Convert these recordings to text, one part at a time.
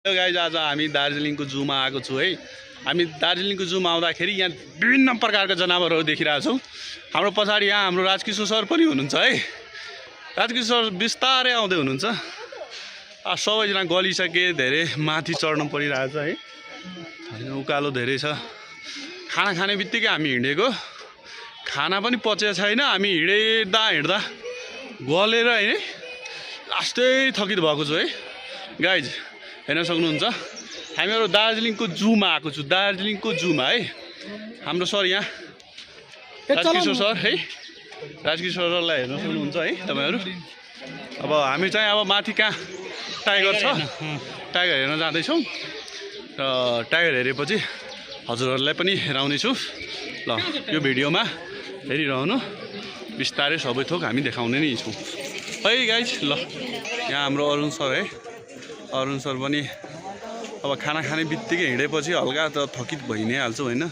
Hello guys, आज हामी दार्जिलिङको जूमा आएको छु है। हामी दार्जिलिङको जूमा आउँदाखेरि यहाँ विभिन्न प्रकारका जनावरहरू देखिरहेको छौँ। हाम्रो पछाडि यहाँ हाम्रो राजकिशोर सर पनि हुनुहुन्छ है। राजकिशोर बिस्तारै आउँदै हुनुहुन्छ। सबैजना गलिसके, धेरै माथि चढ्नु परिरहेछ है। उकालो धेरै छ। खाना खाने बित्तिकै हामी हिँडेको, खाना पनि पचेको छैन। हामी हिँड्दा हिँड्दा गलेर है लास्टै थकित भएको छु है गाइज। हेर्न सक्नुहुन्छ, हामीहरू दार्जिलिङको जूमा आएको छु। दार्जिलिङको जूमा है। हाम्रो सर यहाँ राजकिशोर सर है। राजकिशोर सरलाई हेर्न सक्नुहुन्छ है तपाईँहरू। अब हामी चाहिँ अब माथि कहाँ टाइगर छ, टाइगर हेर्न जाँदैछौँ। र टाइगर हेरेपछि हजुरहरूलाई पनि हेराउनेछु। ल, यो भिडियोमा हेरिरहनु। बिस्तारै सबै थोक हामी देखाउने नै छौँ है गाइज। ल, यहाँ हाम्रो अरुण सर है। अरुण सर पनि अब खाना खाने बित्तिकै हिँडेपछि हल्का त थकित भइ नै हाल्छौँ होइन।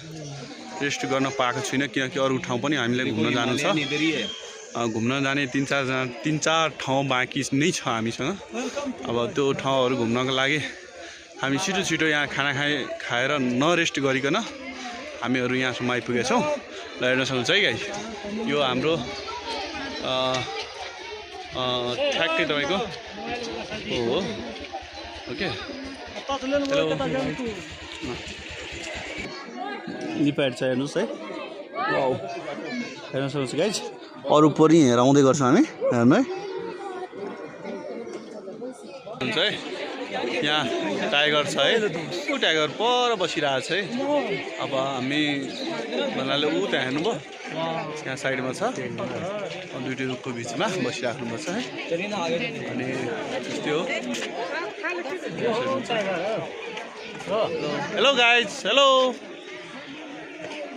रेस्ट गर्न पाएको छुइनँ किनकि अरू ठाउँ पनि हामीलाई घुम्न जानु छ। घुम्न जाने तीन चार ठाउँ बाँकी नै छ हामीसँग। अब त्यो ठाउँहरू घुम्नको लागि हामी छिटो छिटो यहाँ खाना खाएर नरेस्ट गरिकन हामीहरू यहाँसम्म आइपुगेछौँ। ल, हेर्न सक्नुहुन्छ है गाइस, यो हाम्रो ठ्याक्कै तपाईँको हो। ओके, लिप्याड छ हेर्नुहोस् है। वाउ, हेर्न सक्नुहुन्छ गाइज। अरू पनि हेराउँदै गर्छौँ हामी, हेर्नु है। हुन्छ है, यहाँ टाइगर छ है। ऊ टाइगर पर बसिरहेको छ है। अब हामी भन्नाले ऊ त्यहाँ हेर्नुभयो, यहाँ साइडमा छ। दुइटै रुखको बिचमा बसिराख्नुपर्छ है। अनि त्यस्तै हो। Hello guys, hello.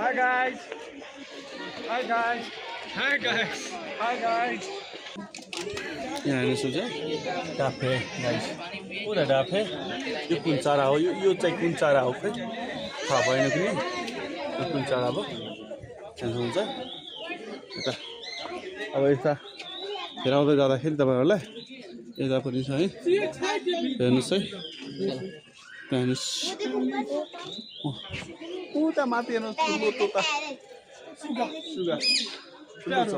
Hi guys. Hi guys. Hi guys. Hi guys. यहाँ हेर्नुहोस् है, डाफे गाइस। पुरा डाफे। यो कुन चरा हो, यो चाहिँ कुन चरा हो खै थाहा भएन पनि। यो कुन चरा हो हेर्नुहुन्छ यता। अब यता हेराउँदै जाँदाखेरि तपाईँहरूलाई यता पनि छ है। हेर्नुहोस् है, त्यहाँ हेर्नुहोस्। उता माथि हेर्नुहोस्, ठुलो तोता सुगा सुगा ठुलो छ।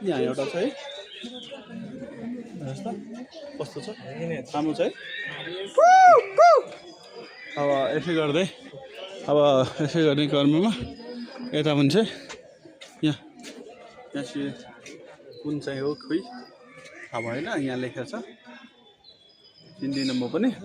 यहाँ एउटा छ है। हेर्नुहोस् त कस्तो छ, राम्रो छ है। अब यसै गर्दै क्रममा यता पनि चाहिँ यहाँ कुन चाहिँ हो खोइ थाहा भएन। यहाँ लेखेको छ, चिन्दिनँ म पनि।